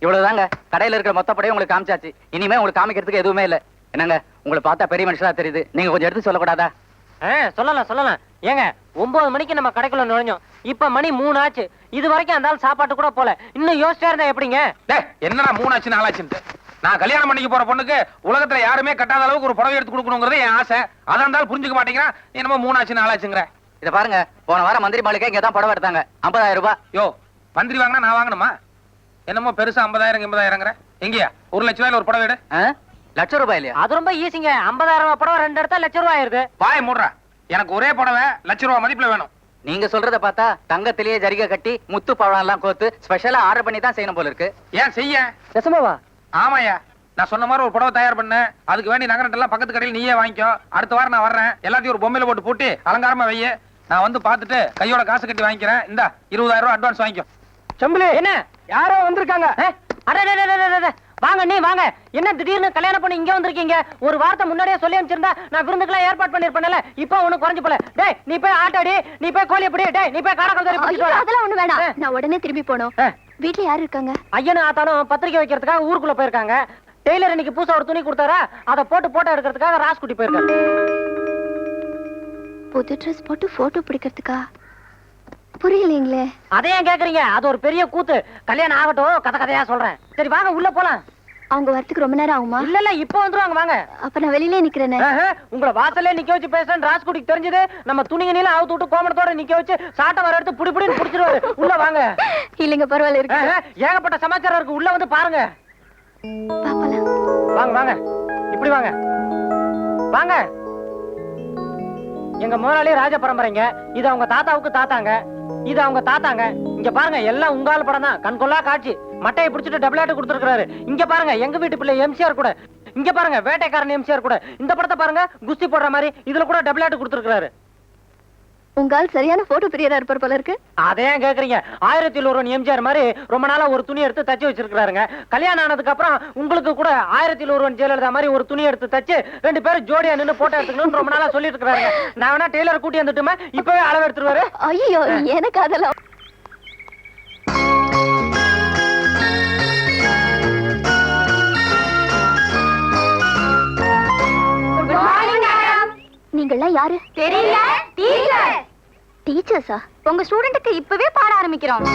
இவ்வளவுதாங்க. கடையில இருக்கிற மொத்த படையும் உங்களுக்கு காமிச்சாச்சு. இனிமே உங்களுக்கு காமிக்கிறதுக்கு எதுவுமே இல்ல. என்னங்க, உங்களை பார்த்தா பெரிய மனுஷனா தெரியுது. நீங்க கொஞ்சம் எடுத்து சொல்லக்கூடாதா? சொல்லலாம். ஏங்க 9 மணிக்கு நம்ம கடைக்குள்ள நுழைஞ்சோம். இப்ப மணி 3 ஆச்சு. இது வரைக்கும் அந்த சாப்பாட்டு கூட போல. இன்னும் யோசிச்சா இருந்தா எப்படிங்க? என்னடா 3 ஆச்சு 4 ஆச்சுன்னு? நான் கல்யாணம் பண்ணிக்க போற பொண்ணுக்கு உலகத்துல யாருமே கட்டாத அளவுக்கு ஒரு புடவை எடுத்து கொடுக்கணுங்கிறது என் ஆசை. அதான் இருந்தாலும் புரிஞ்சுக்க மாட்டேங்கிறான். என்னமோ 3 ஆச்சு 4 ஆச்சுங்கிற. இத பாருங்க, போன வாரம் மந்திரி மாளிகை இங்க தான் புடவை எடுத்தாங்க. 50,000 ரூபாய். யோ, மந்திரி வாங்கினா நான் வாங்கணுமா? என்னமோ பெருசா 50,000 80,000ங்கிற. எங்கயா 1 லட்ச ரூபாயில ஒரு புடவை எடு. லட்சம் ரூபாய் இல்லையா? அது ரொம்ப ஈஸிங்க. 50,000 ரூபாய் புடவை 2 எடுத்தா லட்சம் ரூபாய் ஆயிருது. வாய மூடுறா. எனக்கு ஒரே புடவை லட்ச ரூபாய் மதிப்புல வேணும். நீங்க சொல்றத பார்த்தா தங்கத்திலேயே ஜரிகை கட்டி முத்து பழம் எல்லாம் கோத்து ஸ்பெஷலா ஆர்டர் பண்ணி தான் செய்யணும் போல இருக்கு. ஏன் செய்ய? நெசமாவா? ஆமாயா, நான் சொன்ன மாதிரி ஒரு புடவை தயார் பண்ண. அதுக்கு வேண்டி நகரட்டெல்லாம் பக்கத்து கடையில் நீயே வாங்கிக்கோ. அடுத்த வாரம் நான் வர்றேன். எல்லாத்தையும் ஒரு பொம்மையில போட்டு பூட்டி அலங்காரமா வைய. நான் வந்து பார்த்துட்டு கையோட காசு கட்டி வாங்கிக்கிறேன். இந்த 20,000 ரூபாய் அட்வான்ஸ் வாங்கிக்கோ. செம்புலி, என்ன யாரோ வந்திருக்காங்க? வாங்க நீ வாங்க. என்ன திடீர்னு கல்யாணம் பண்ணி இங்க வந்திருக்கீங்க? ஒரு வார்த்தை முன்னாடியே சொல்லி அனுப்பிச்சிருந்தா நான் விருந்துக்குலாம் ஏற்பாடு பண்ணிருப்பேன்ல. இப்போ ஒண்ணு குறைஞ்சு போல. டேய் நீ போய் ஆட்டாடி, நீ போய் கோழி பிடி, டேய் நீ போய் காரக்கல்தறி பிடிச்சு வா. அதெல்லாம் ஒண்ணு வேணாம். நான் உடனே திரும்பி போணும். வீட்ல யாரு இருக்காங்க? ஐயனும் ஆத்தாலும் பத்திரிக்கை வைக்கிறதுக்காக ஊருக்குள்ள போயிருக்காங்க. டெய்லர் இன்னைக்கு புதுசா ஒரு துணி கொடுத்தாரா, அதை போட்டு போட்டோ எடுக்கிறதுக்காக ராஸ்குட்டி போயிருக்காங்க. புது ட்ரெஸ் போட்டு போட்டோ பிடிக்கிறதுக்கா? புரியலீங்களே. அதை ஏன் கேக்குறீங்க? அது ஒரு பெரிய கூத்து. கல்யாணம் ஆகட்டும், கதை கதையா சொல்றேன். சரி வாங்க உள்ள போலாம். அவங்க வரத்துக்கு ரொம்ப நேரம் ஆகுமா? இல்ல இப்ப வந்துருவாங்க. வாங்க. அப்ப நான் வெளியிலே நிக்கிறேனே. உங்களை வாசல்ல நிக்க வச்சு பேசுறேன். ராஸ்குட்டிக்கு தெரிஞ்சது நம்ம துணிங்க நீல அவுத்து விட்டு கோமணத்தோட நிக்க வச்சு சாட்டை வர எடுத்து புடி புடின்னு புடிச்சிருவாரு. உள்ள வாங்க. இல்லங்க பரவாயில்ல இருக்கு. ஏகப்பட்ட சமாச்சாரம் இருக்கு. உள்ள வந்து பாருங்க. பாப்பலாம். வாங்க வாங்க. இப்படி வாங்க. வாங்க. எங்க முதலாளி ராஜ பரம்பரைங்க. இது அவங்க தாத்தாவுக்கு தாத்தாங்க. இது அவங்க தாத்தாங்க. இங்க பாருங்க, எல்லாம் உங்கால படம் தான். கண்கொள்ளா காட்சி. மட்டையை பிடிச்சிட்டு டபுளாட்டு கொடுத்துருக்காரு. இங்க பாருங்க, எங்க வீட்டு பிள்ளை எம்சிஆர் கூட. இங்க பாருங்க, வேட்டைக்காரன் எம்சிஆர் கூட. இந்த படத்தை பாருங்க, குஸ்தி போடுற மாதிரி. இதுல கூட டபுளாட்டு கொடுத்துருக்காரு. உங்கால் சரியான போட்டோ பிரியரா இருப்பார் போல இருக்கு. அதே கேக்குறீங்க? 1001 எம்ஜிஆர் மாதிரி ரொம்ப நாளா ஒரு துணி எடுத்து தச்சு வச்சிருக்காருங்க. கல்யாணம் ஆனதுக்கு அப்புறம் உங்களுக்கு கூட 1001 ஜெயலலிதா மாதிரி ஒரு துணி எடுத்து தச்சு 2 பேரும் ஜோடியா நின்னு போட்டோ எடுத்துக்கணும்னு ரொம்ப நாளா சொல்லிட்டு இருக்காருங்க. நான் வேணா டெய்லர் கூட்டி வந்துட்டுமா? இப்பவே அளவு எடுத்துருவாரு. ஐயோ, எனக்கு அதெல்லாம். நீங்கெல்லாம் யாரு? தெரியல. டீச்சர். டீச்சர்ஸா? உங்க ஸ்டூடண்ட்க்கு இப்பவே பாட ஆரம்பிக்கிறோம்.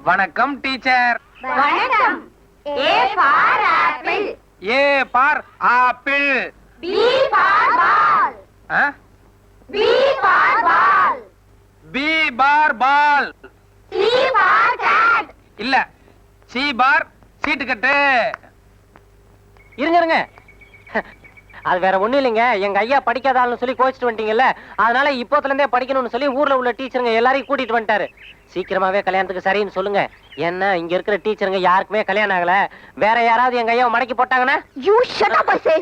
வணக்கம் டீச்சர். வணக்கம். A for apple. A for apple. B for ball. B for ball. B bar ball. C for cat. இல்ல, C bar சீட்டு கட்டு. இருங்க. அது வேற ஒண்ணும் இல்லைங்க. எங்க ஐயா படிக்காதான்னு சொல்லி கோச்சிட்டு வந்துட்டீங்கல்ல, அதனால இப்போத்துல இருந்தே படிக்கணும்னு சொல்லி ஊர்ல உள்ள டீச்சருங்க எல்லாரையும் கூட்டிட்டு வந்துட்டாரு. சீக்கிரமாவே கல்யாணத்துக்கு சரின்னு சொல்லுங்க. ஏன்னா இங்க இருக்கிற டீச்சருங்க யாருக்குமே கல்யாணம் ஆகல. வேற யாராவது எங்க ஐயாவை மடக்கி போட்டாங்கன்னா? யூ ஷட் அப் ஐ சே.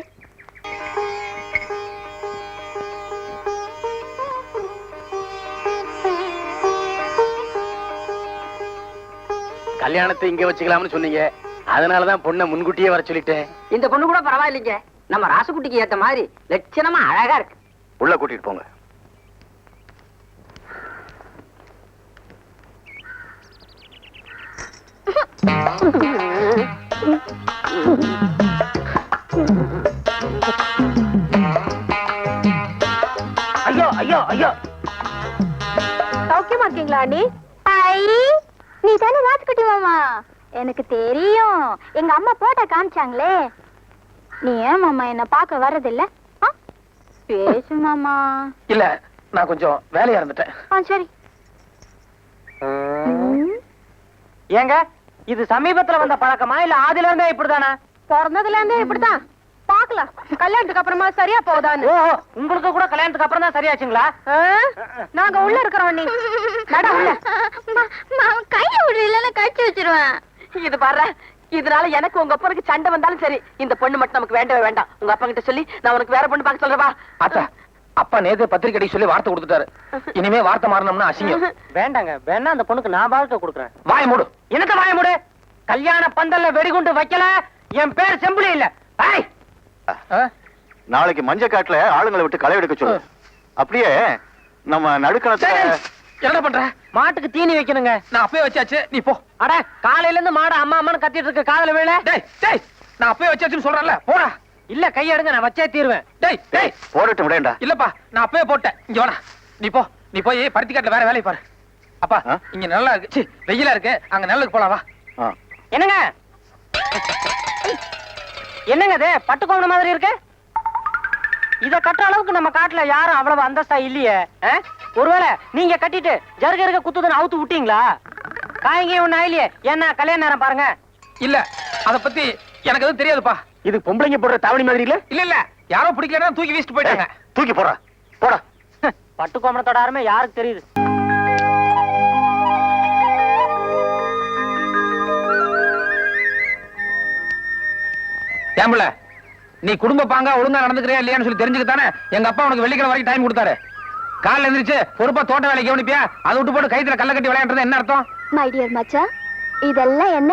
கல்யாணத்தை இங்க வச்சுக்கலாம்னு சொன்னீங்க. அதனாலதான் பொண்ணை முன்கூட்டியே வர சொல்லிட்டேன். இந்த பொண்ணு கூட பரவாயில்லைங்க. நம்ம ராசுகுட்டிக்கு ஏத்த மாதிரி லட்சணமா அழகா இருக்கு. உள்ள கூட்டிட்டு போங்க. ஐயோ ஐயோ ஐயோ. சௌக்கியமா இருக்கீங்களா அண்ணி? ஐ, நீ தானே ராசுகுட்டி மாமா? எனக்கு தெரியும். எங்க அம்மா போட்டோ காமிச்சாங்களே. நீ ஏன் மாமா என்ன பார்க்க வர்றதில்ல? பேசு மாமா. இல்ல, நான் கொஞ்சம் வேலையா இருந்துட்டேன். சரி. ஏங்க, இது சமீபத்துல வந்த பழக்கமா இல்ல ஆதில இருந்தே இப்படிதானா? பிறந்ததுல இருந்தே இப்படிதான். பாக்கலாம் கல்யாணத்துக்கு அப்புறமா சரியா போகுதான்னு. ஓஹோ, உங்களுக்கு கூட கல்யாணத்துக்கு அப்புறம் தான் சரியாச்சுங்களா? நாங்க உள்ள இருக்கிறோம். நீ நட உள்ள. கைய விடு, இல்லன்னா கடிச்சு வச்சிருவேன். இது பாரு, இதனால எனக்கு உங்க அப்பனுக்கு சண்டை வந்தாலும் சரி, இந்த பொண்ணு மட்டும் நமக்கு வேண்டவே வேண்டாம். உங்க அப்பா கிட்ட சொல்லி நான் உனக்கு வேற பொண்ணு பார்க்க சொல்றவா? அத்தா, அப்பா நேத்து பத்திரிக்கை சொல்லி வார்த்தை கொடுத்துட்டாரு. இனிமே வார்த்தை மாறணும்னா அசிங்கம். வேண்டாங்க, வேணா அந்த பொண்ணுக்கு நான் வாழ்க்கை கொடுக்குறேன். வாய மூடு. என்னத்த வாய மூடு? கல்யாண பந்தல்ல வெடிகுண்டு வைக்கல என் பேர் செம்புலி இல்ல. ஐய், நாளைக்கு மஞ்ச காட்டுல ஆளுங்களை விட்டு களை எடுக்க சொல்லு. அப்படியே நம்ம நடுக்கணத்தை என்ன பண்ற? மாட்டுக்கு தீனி வைக்கணுங்க. நான் அப்பவே வச்சாச்சு, நீ போ. அட, காலையில இருந்து மாடு அம்மா அம்மான்னு கத்திட்டு இருக்க, காதுல வேலை. டேய் டேய், நான் அப்பவே வச்சாச்சுன்னு சொல்றேன்ல, போடா. இல்ல, கையெடுங்க, நான் வச்சே தீருவேன். டேய் டேய், போடட்டும் விடேண்டா. இல்லப்பா, நான் அப்பவே போட்டேன். இங்க வாடா, நீ போ. நீ போய் பருத்தி காட்டுல வேற வேலையை பாரு. அப்பா, இங்க நல்லா இருக்கு, சி, வெயிலா இருக்கு, அங்க நல்லுக்கு போலாம் வா. என்னங்க என்னங்க இது பட்டு கோவண மாதிரி இருக்கு? இத கட்டுற அளவுக்கு நம்ம காட்டுல யாரும் அவ்வளவு அந்தஸ்தா இல்லையே. ஒருவேளை நீங்க கட்டிட்டு ஜருக இருக்க குத்துதுன்னு அவுத்து விட்டீங்களா? காய்ங்க ஒண்ணு ஆயிலையே. என்ன கல்யாண நேரம் பாருங்க. இல்ல, அத பத்தி எனக்கு எதுவும் தெரியாதுப்பா. இது பொம்பளைங்க போடுற தாவணி மாதிரி இல்ல? இல்ல இல்ல, யாரோ பிடிக்கலன்னா தூக்கி வீசிட்டு போயிட்டாங்க. தூக்கி போடா போடா. பட்டு கோவணத்தோட அருமை யாருக்கு தெரியுது? ஏம்புல, நீ குடும்ப பாங்கா ஒழுங்கா நடந்துக்கிறியா இல்லையான்னு சொல்லி தெரிஞ்சுக்கத்தானே எங்க அப்பா உனக்கு வெள்ளிக்கிழமை வரைக்கும் டைம் கொடுத்தாரு. காலைல எந்திரிச்சு பொறுப்பா தோட்ட வேலை கவனிப்பியா? அதை விட்டு போட்டு கைத்துல கல்ல கட்டி விளையாடுறது என்ன அர்த்தம்? மை டியர் மச்சான், இதெல்லாம் என்ன?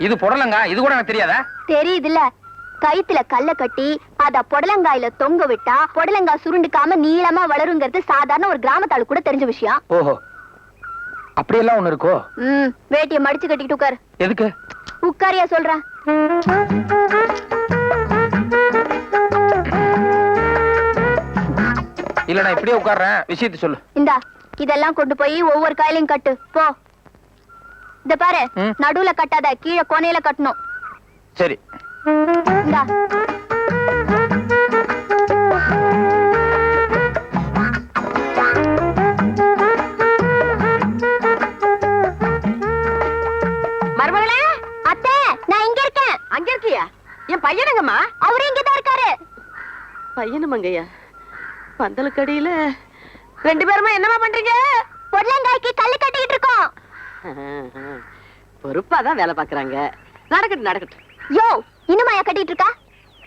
இது புடலங்க, இது கூட எனக்கு தெரியாதா? தெரியுதுல்ல, கைத்துல கல்ல கட்டி அத புடலங்காயில தொங்க விட்டா புடலங்காய் சுருண்டுக்காம நீளமா வளருங்கிறது சாதாரண ஒரு கிராமத்தாளு கூட தெரிஞ்ச விஷயம். ஓஹோ, அப்படியெல்லாம் ஒண்ணு இருக்கோ? வேட்டிய மடிச்சு கட்டிக்கிட்டு உட்காரு. எதுக்கு? உட்காரியா சொல்றேன். இல்ல, நான் இப்படியே உட்கார்றேன், விஷயத்தை சொல்லு. இந்தா, இதெல்லாம் கொண்டு போய் ஒவ்வொரு காயிலையும் கட்டு போ. இத பாரு, நடுவுல கட்டாத, கீழே கோணையில கட்டணும். சரி. இந்தா. மருமகளே, அத்தை, நான் இங்க இருக்கேன். அங்க இருக்கியா? என் பையனுங்கம்மா. அவரு இங்கதான் இருக்காரு. பையனுமங்கய்யா, பந்தலுக்கடியில ரெண்டு பேருமா என்னமா பண்றீங்க? பொடலங்காய்க்கு கல்லு கட்டிட்டு இருக்கோம். பொறுப்பாதான் வேலை பாக்குறாங்க. நடக்கட்டும் நடக்கட்டும். யோ, இன்னுமாயா கட்டிட்டு இருக்கா?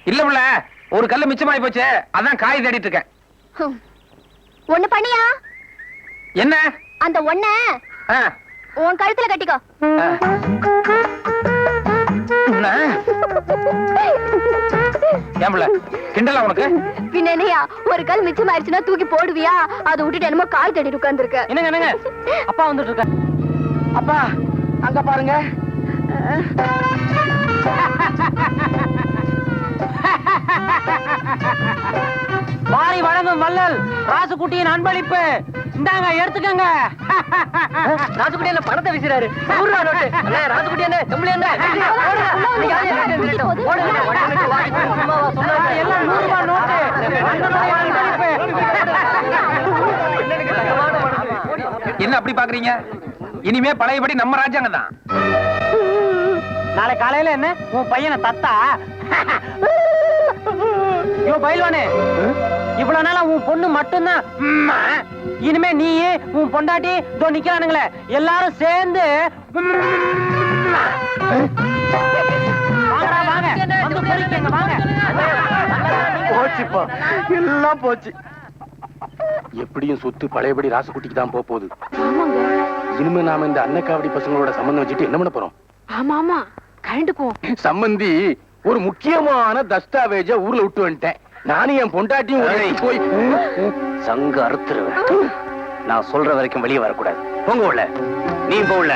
இல்ல புள்ள, ஒரு கல்லு மிச்சமாயி போச்சு, அதான் காய் தேடிட்டு இருக்கேன். ஒண்ணு பண்ணியா? என்ன? அந்த ஒண்ண உன் கழுத்துல கட்டிக்கோ. ஏன் புள்ள, கிண்டலா உனக்கு? பின்ன என்னையா, ஒரு கல் மிச்சமாயிருச்சுன்னா தூக்கி போடுவியா? அதை விட்டுட்டு என்னமோ காய் தேடிட்டு உட்கார்ந்துருக்க. என்னங்க என்னங்க, அப்பா வந்துட்டு இருக்க. அப்பா, அங்க பாருங்க. வாரி வழங்கும் வள்ளல் ராசுகுட்டியின் அன்பளிப்பு. இந்தாங்க, எடுத்துக்கங்க. ராசுகுட்டி என்ன பணத்தை வீசுறாரு? ராசுகுட்டி என்ன செம்புலி என்ன? எல்லாம் 100 ரூபாய் நோட்டு. என்ன அப்படி பாக்குறீங்க? இனிமே பழையபடி நம்ம ராஜாங்க தான். நாளை காலையில என்ன உன் பையனை தத்தா? யோ பயில்வானே, இவ்வளவு நாளா உன் பொண்ணு மட்டும்தான். இனிமே நீ உன் பொண்டாட்டி இதோ நிக்கிறானுங்களே, எல்லாரும் சேர்ந்து வாங்கடா, வாங்க, வந்து பொறிக்கங்க, வாங்க. போச்சுப்பா, எல்லாம் போச்சு. எப்படியும் சொத்து பழையபடி ராசுகுட்டிக்கு தான் போகுது. இனிமே நாம இந்த அன்னக்காவடி பசங்களோட சம்பந்தம் வச்சுட்டு என்ன பண்ண போறோம்? ஆமா ஆமா, கரண்டுக்கும் சம்பந்தி ஒரு முக்கியமான தஸ்தாவேஜ ஊர்ல விட்டு வந்துட்டேன். நானும் என் பொண்டாட்டியும் போய் சங்கு அறுத்துருவேன். நான் சொல்ற வரைக்கும் வெளியே வரக்கூடாது. போங்க உள்ள, நீ போகல.